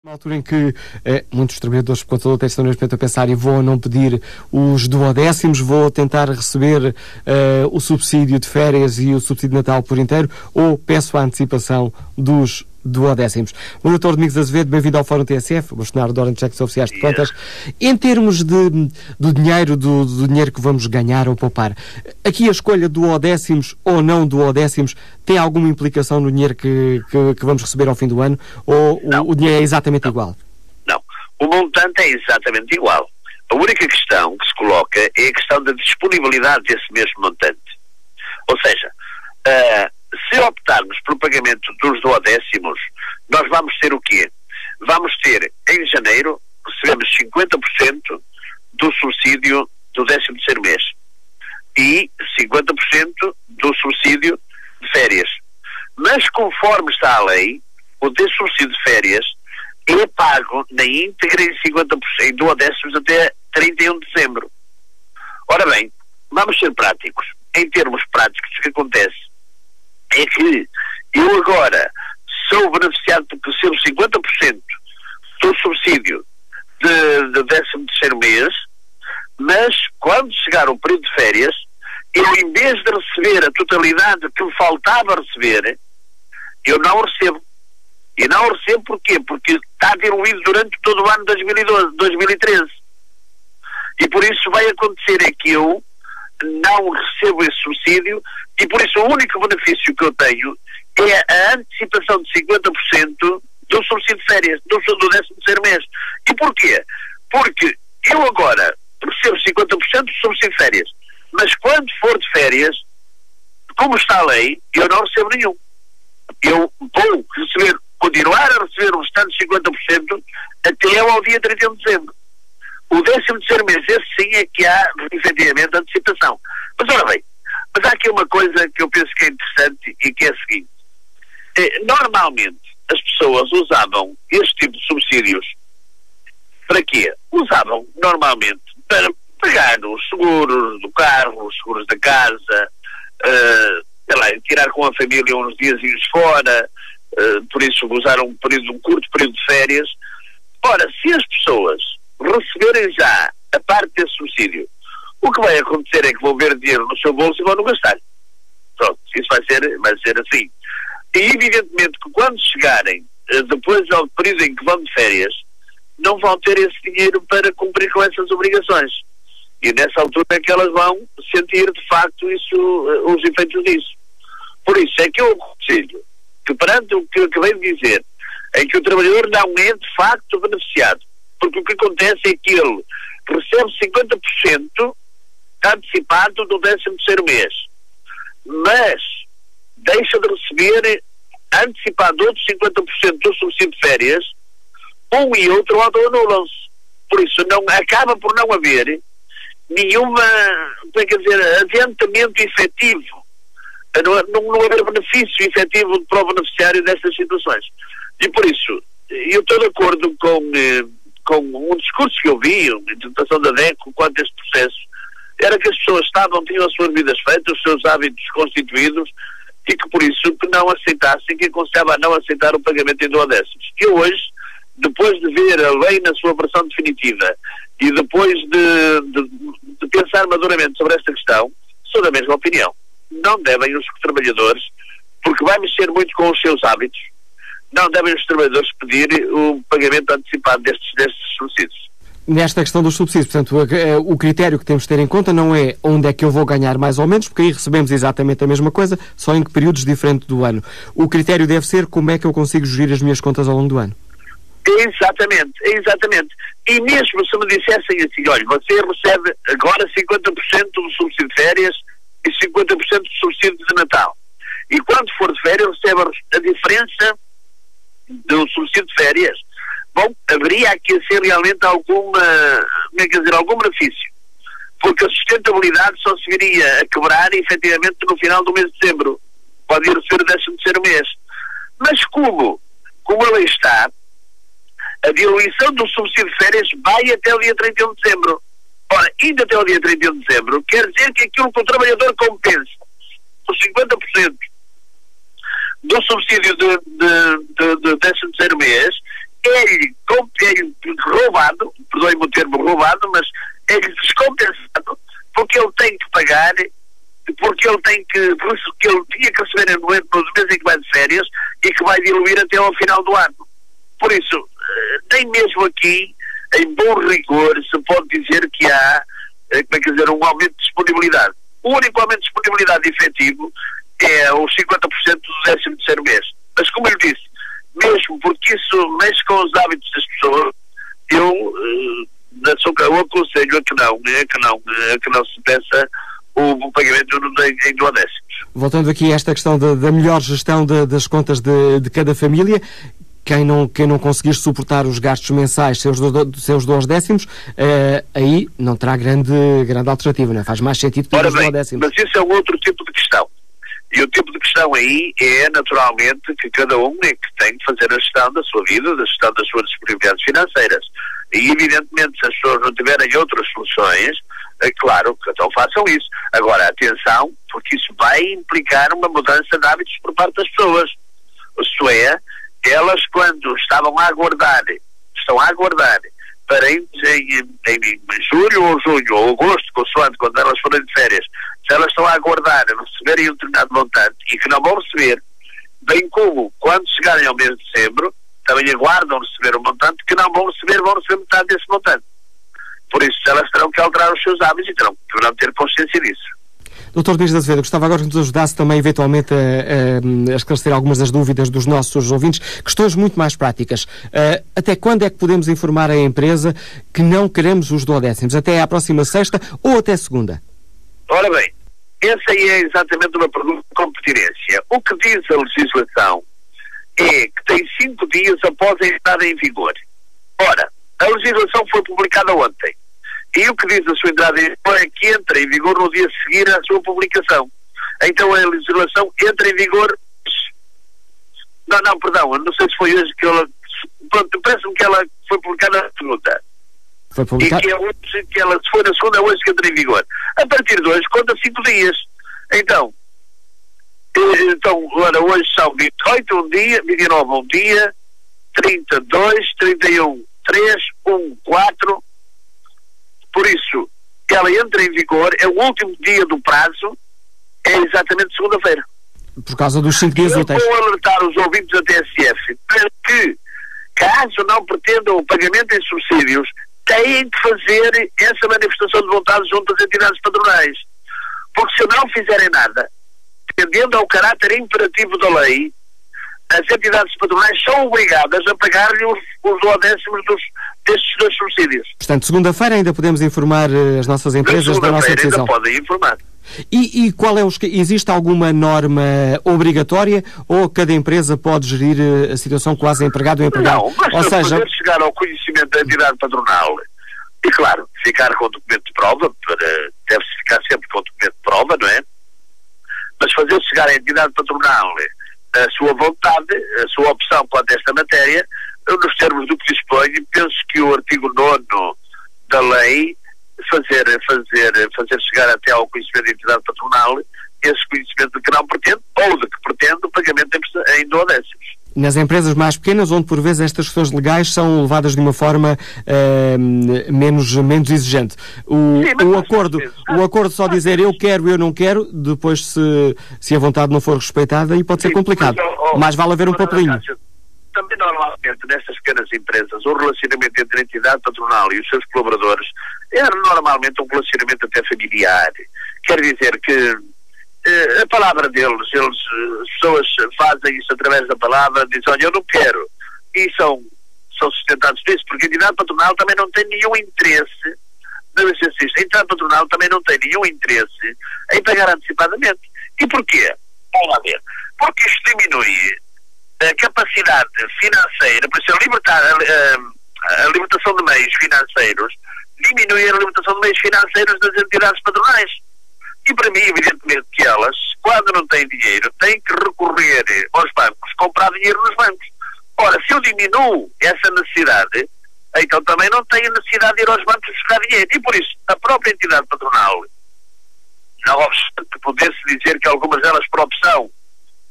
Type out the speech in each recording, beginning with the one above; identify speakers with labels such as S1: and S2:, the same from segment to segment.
S1: Uma altura em que muitos trabalhadores por conta da luta estão neste momento a pensar: e vou não pedir os duodécimos, vou tentar receber o subsídio de férias e o subsídio de Natal por inteiro, ou peço a antecipação dos duodécimos. O Dr. Domingos Azevedo, bem-vindo ao Fórum TSF, bastonário de Ordem de Cheques Oficiais de Contas. Em termos do dinheiro, do dinheiro que vamos ganhar ou poupar, aqui a escolha do duodécimos ou não duodécimos tem alguma implicação no dinheiro que vamos receber ao fim do ano, ou o dinheiro é exatamente igual?
S2: Não, o montante é exatamente igual. A única questão que se coloca é a questão da disponibilidade desse mesmo montante. Ou seja, se optarmos pelo pagamento dos duodécimos, nós vamos ter o quê? Vamos ter, em janeiro, recebemos 50% do subsídio do 13º mês e 50% do subsídio de férias. Mas, conforme está a lei, o desse subsídio de férias é pago na íntegra em 50% em duodécimos até 31 de dezembro. Ora bem, vamos ser práticos. Em termos práticos, o que acontece é que eu agora sou beneficiado porque recebo 50% do subsídio de 13º mês, mas quando chegar o período de férias, eu, em vez de receber a totalidade que me faltava receber, eu não recebo. E não recebo porquê? Porque está diluído durante todo o ano de 2013. E por isso vai acontecer é que eu não recebo esse subsídio, e por isso o único benefício que eu tenho é a antecipação de 50% do subsídio de férias, do 13º mês. E porquê? Porque eu agora recebo 50% do subsídio de férias, mas quando for de férias, como está a lei, eu não recebo nenhum. Eu vou continuar a receber o restante 50% até ao dia 31 de dezembro. O 13º mês, esse sim é que há, efetivamente, antecipação. Mas, ora bem, há aqui uma coisa que eu penso que é interessante e que é a seguinte. Normalmente, as pessoas usavam este tipo de subsídios para quê? Usavam, normalmente, para pagar os seguros do carro, os seguros da casa, tirar com a família uns diazinhos fora, por isso usar um curto período de férias. Ora, se as pessoas receberem já a parte desse subsídio, o que vai acontecer é que vão ver dinheiro no seu bolso e vão não gastar. Pronto, isso vai ser assim. E evidentemente que quando chegarem, depois ao período em que vão de férias, não vão ter esse dinheiro para cumprir com essas obrigações. E nessa altura é que elas vão sentir de facto os efeitos disso. Por isso é que eu aconselho que, perante o que eu acabei de dizer, em que o trabalhador não é de facto beneficiado, porque o que acontece é que ele recebe 50% antecipado do 13º mês, mas deixa de receber antecipado outros 50% do subsídio de férias, um e outro anulam-se. Por isso acaba por não haver nenhuma, adiantamento efetivo, não haver benefício efetivo para o beneficiário destas situações. E por isso, eu estou de acordo com um discurso que eu vi, uma interpretação da DECO quanto a este processo, era que as pessoas tinham as suas vidas feitas, os seus hábitos constituídos, e que por isso que não aceitassem, que aconselhava a não aceitar o pagamento em duodécimos. Eu hoje, depois de ver a lei na sua versão definitiva e depois de pensar maduramente sobre esta questão, sou da mesma opinião. Não devem os trabalhadores, porque vai mexer muito com os seus hábitos, não devem os trabalhadores pedir o pagamento antecipado destes subsídios.
S1: Nesta questão dos subsídios, portanto, o critério que temos de ter em conta não é onde é que eu vou ganhar mais ou menos, porque aí recebemos exatamente a mesma coisa, só em que períodos diferentes do ano. O critério deve ser como é que eu consigo gerir as minhas contas ao longo do ano.
S2: Exatamente. E mesmo se me dissessem assim, olha, você recebe agora 50% do subsídio de férias e 50% do subsídio de Natal. E quando for de férias recebe a diferença do subsídio de férias. Bom, haveria aqui a ser realmente algum benefício. Porque a sustentabilidade só se viria a quebrar efetivamente no final do mês de dezembro. Pode ir receber o 13º mês. Mas como a lei está, a diluição do subsídio de férias vai até o dia 31 de dezembro. Ora, indo até o dia 31 de dezembro, quer dizer que aquilo que o trabalhador compensa, os 50% do subsídio de 13º mês, é-lhe roubado, perdoem-me o termo roubado, mas é-lhe descompensado, porque ele tem que pagar, porque ele tinha que receber no mês em que vai de férias e que vai diluir até ao final do ano. Por isso, nem mesmo aqui, em bom rigor, se pode dizer que há, um aumento de disponibilidade. O único aumento de disponibilidade efetivo é os 50% do 13º mês. Mas, como eu disse, mesmo porque isso mexe com os hábitos das pessoas, eu aconselho a que não se peça o pagamento em duodécimos.
S1: Voltando aqui a esta questão da melhor gestão das contas de cada família, quem não conseguir suportar os gastos mensais, seus duodécimos, aí não terá grande alternativa, não é? Faz mais sentido para os duodécimos.
S2: Mas isso é um outro tipo de questão. E o tipo de questão aí é, naturalmente, que cada um é que tem que fazer a gestão da sua vida, a gestão das suas disponibilidades financeiras. E, evidentemente, se as pessoas não tiverem outras soluções, é claro que então façam isso. Agora, atenção, porque isso vai implicar uma mudança de hábitos por parte das pessoas. Isto é, elas quando estão a aguardar para em julho ou junho ou agosto, consoante quando elas forem de férias, se elas estão a aguardar a receberem um determinado montante e que não vão receber, bem como quando chegarem ao mês de dezembro, também aguardam receber um montante que não vão receber metade desse montante. Por isso, elas terão que alterar os seus hábitos e deverão ter consciência disso.
S1: Dr. Dias de Azevedo, gostava agora que nos ajudasse também, eventualmente, a esclarecer algumas das dúvidas dos nossos ouvintes, questões muito mais práticas. Até quando é que podemos informar a empresa que não queremos os duodécimos? Até à próxima sexta ou até segunda?
S2: Ora bem, essa é exatamente uma pergunta com pertinência. O que diz a legislação é que tem 5 dias após a entrada em vigor. Ora, a legislação foi publicada ontem. E o que diz a sua entrada em vigor é que entra em vigor no dia seguinte à sua publicação. Então a legislação entra em vigor... não sei se foi hoje que ela... Parece-me que ela foi publicada na segunda.
S1: Foi publicada?
S2: E que é hoje que ela, se foi na segunda, é hoje que entra em vigor. A partir de hoje, conta 5 dias. Então, ora, hoje são 28 um dia, 29 um dia, 30, 2, 31, 3, 1, 4... Por isso, ela entra em vigor, é o último dia do prazo, é exatamente segunda-feira.
S1: Por causa dos 5 dias úteis.
S2: Eu vou alertar os ouvintes da TSF para que, caso não pretendam o pagamento em subsídios, têm que fazer essa manifestação de vontade junto às entidades patronais. Porque se não fizerem nada, tendendo ao caráter imperativo da lei, as entidades patronais são obrigadas a pagar-lhe os duodécimos destes 2 subsídios.
S1: Portanto, segunda-feira ainda podemos informar as nossas empresas da nossa decisão.
S2: Ainda podem informar.
S1: E qual é existe alguma norma obrigatória ou cada empresa pode gerir a situação quase empregado ou empregado?
S2: Não, basta poder chegar ao conhecimento da entidade patronal e, claro, ficar com o documento de prova, deve-se ficar sempre com o documento de prova, não é? Mas fazer chegar à entidade patronal a sua vontade, a sua opção quanto a esta matéria, nos termos do que dispõe, penso que o artigo 9º da lei fazer chegar até ao conhecimento da entidade patronal esse conhecimento de que não pretende ou de que pretende o pagamento em duodécimos.
S1: Nas empresas mais pequenas, onde por vezes estas questões legais são levadas de uma forma menos exigente. O acordo só dizer eu quero, eu não quero, depois se a vontade não for respeitada, aí pode ser complicado. Mais vale haver um papelinho.
S2: Também normalmente nestas pequenas empresas o relacionamento entre a entidade patronal e os seus colaboradores é normalmente um relacionamento até familiar. Quer dizer que a palavra deles, as pessoas fazem isso através da palavra, dizem, olha, eu não quero. E são sustentados nisso, porque a entidade patronal também não tem nenhum interesse, a entidade patronal também não tem nenhum interesse em pagar antecipadamente. E porquê? Vamos lá ver. Porque isto diminui a capacidade financeira, por isso a libertação de meios financeiros diminui a libertação de meios financeiros das entidades patronais. E para mim, evidentemente, que elas, quando não têm dinheiro, têm que recorrer aos bancos, comprar dinheiro nos bancos. Ora, se eu diminuo essa necessidade, então também não tenho necessidade de ir aos bancos buscar dinheiro. E por isso, a própria entidade patronal, não obstante poder-se dizer que algumas delas, por opção,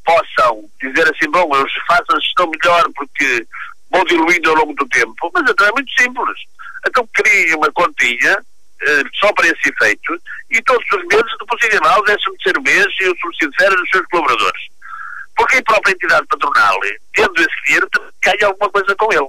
S2: possam dizer assim, bom, eu faço a gestão melhor porque vão diluindo ao longo do tempo, mas então é muito simples. Então criem uma continha só para esse efeito e todos os meses depositem lá o 13º mês e o subsídio de férias dos seus colaboradores. Porque a própria entidade patronal, tendo esse dinheiro, ganha alguma coisa com ele.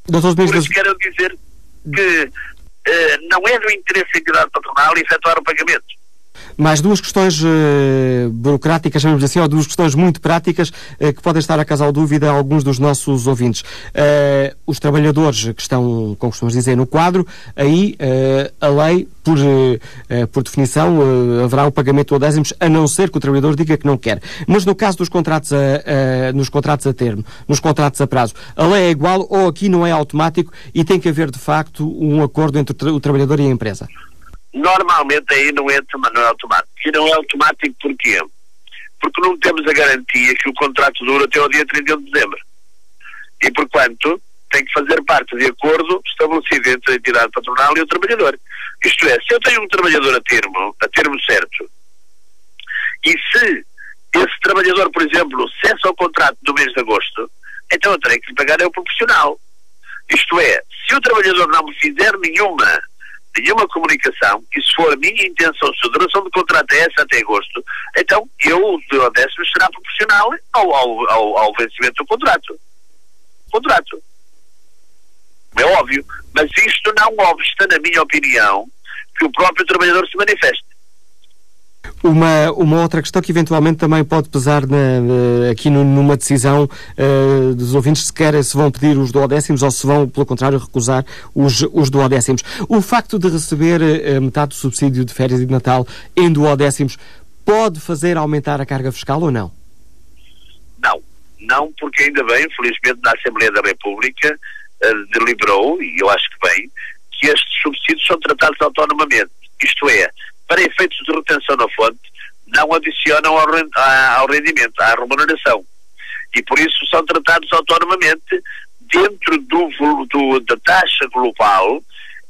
S2: Por isso quero dizer que não é do interesse da entidade patronal efetuar o pagamento.
S1: Mais duas questões burocráticas, chamamos assim, ou duas questões muito práticas que podem estar a causar dúvida a alguns dos nossos ouvintes. Os trabalhadores que estão, como costumamos dizer, no quadro, aí a lei, por definição, haverá o pagamento de 10º, a não ser que o trabalhador diga que não quer. Mas no caso dos contratos nos contratos a termo, nos contratos a prazo, a lei é igual ou aqui não é automático e tem que haver, de facto, um acordo entre o trabalhador e a empresa?
S2: Normalmente aí não é automático. E não é automático porquê? Porque não temos a garantia que o contrato dura até ao dia 31 de dezembro. E, porquanto, tem que fazer parte de acordo estabelecido entre a entidade patronal e o trabalhador. Isto é, se eu tenho um trabalhador a termo certo, e se esse trabalhador, por exemplo, cessa o contrato no mês de agosto, então eu terei que lhe pagar o proporcional. Isto é, se o trabalhador não me fizer nenhuma comunicação, e se for a minha intenção, se a duração do contrato é essa até agosto, então o 10º será proporcional ao vencimento do contrato. É óbvio. Mas isto não obsta, na minha opinião, que o próprio trabalhador se manifeste.
S1: Uma outra questão que eventualmente também pode pesar aqui numa decisão dos ouvintes, se vão pedir os duodécimos ou se vão, pelo contrário, recusar os duodécimos. O facto de receber metade do subsídio de férias e de Natal em duodécimos pode fazer aumentar a carga fiscal ou não?
S2: Não, porque ainda bem, felizmente, na Assembleia da República deliberou, e eu acho que bem, que estes subsídios são tratados autonomamente. Isto é, para efeitos de retenção na fonte, não adicionam ao rendimento, à remuneração. E por isso são tratados autonomamente dentro da taxa global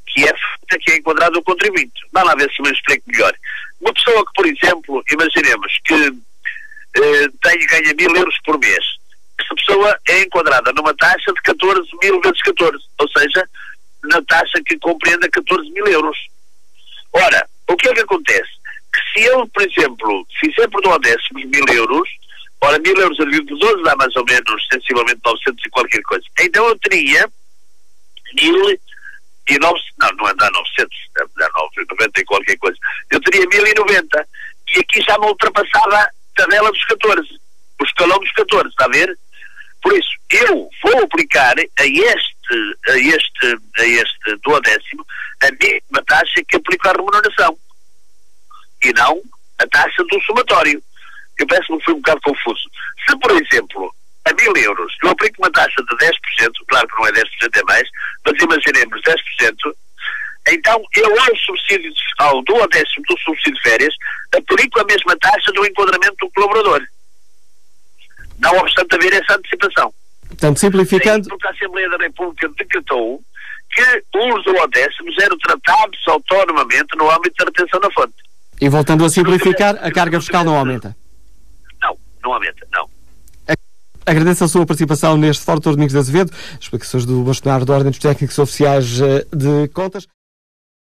S2: que é enquadrado o contribuinte. Vamos lá ver se me explico melhor. Uma pessoa que, por exemplo, imaginemos que ganha 1.000 euros por mês. Essa pessoa é enquadrada numa taxa de 14.000 vezes 14, ou seja, na taxa que compreende 14.000 euros. Ora, o que é que acontece? Que se eu, por exemplo, fizer por duodécimos 1.000 euros, ora, 1.000 euros a dividir por 12 dá mais ou menos, sensivelmente, 900 e qualquer coisa. Então eu teria 1.009, não dá 900, dá 90 e qualquer coisa. Eu teria 1.090. E aqui já me ultrapassava a tabela dos 14, o escalão dos 14, está a ver? Por isso, eu vou aplicar a este duodécimo a mesma taxa que aplico à remuneração e não a taxa do somatório. Eu penso que foi um bocado confuso. Se, por exemplo, a 1.000 euros eu aplico uma taxa de 10%, claro que não é 10%, é mais, mas imaginemos 10%, então eu ao duodécimo do subsídio de férias aplico a mesma taxa do enquadramento do colaborador. Não obstante haver essa antecipação.
S1: Portanto, simplificando...
S2: Porque a Assembleia da República decretou que os duodécimos eram tratados autonomamente no âmbito da retenção na fonte.
S1: E voltando a simplificar, a carga fiscal não aumenta?
S2: Não aumenta, não.
S1: Agradeço a sua participação neste Fórum Dr. Domingos de Azevedo, explicações do bastonário da Ordem dos Técnicos Oficiais de Contas.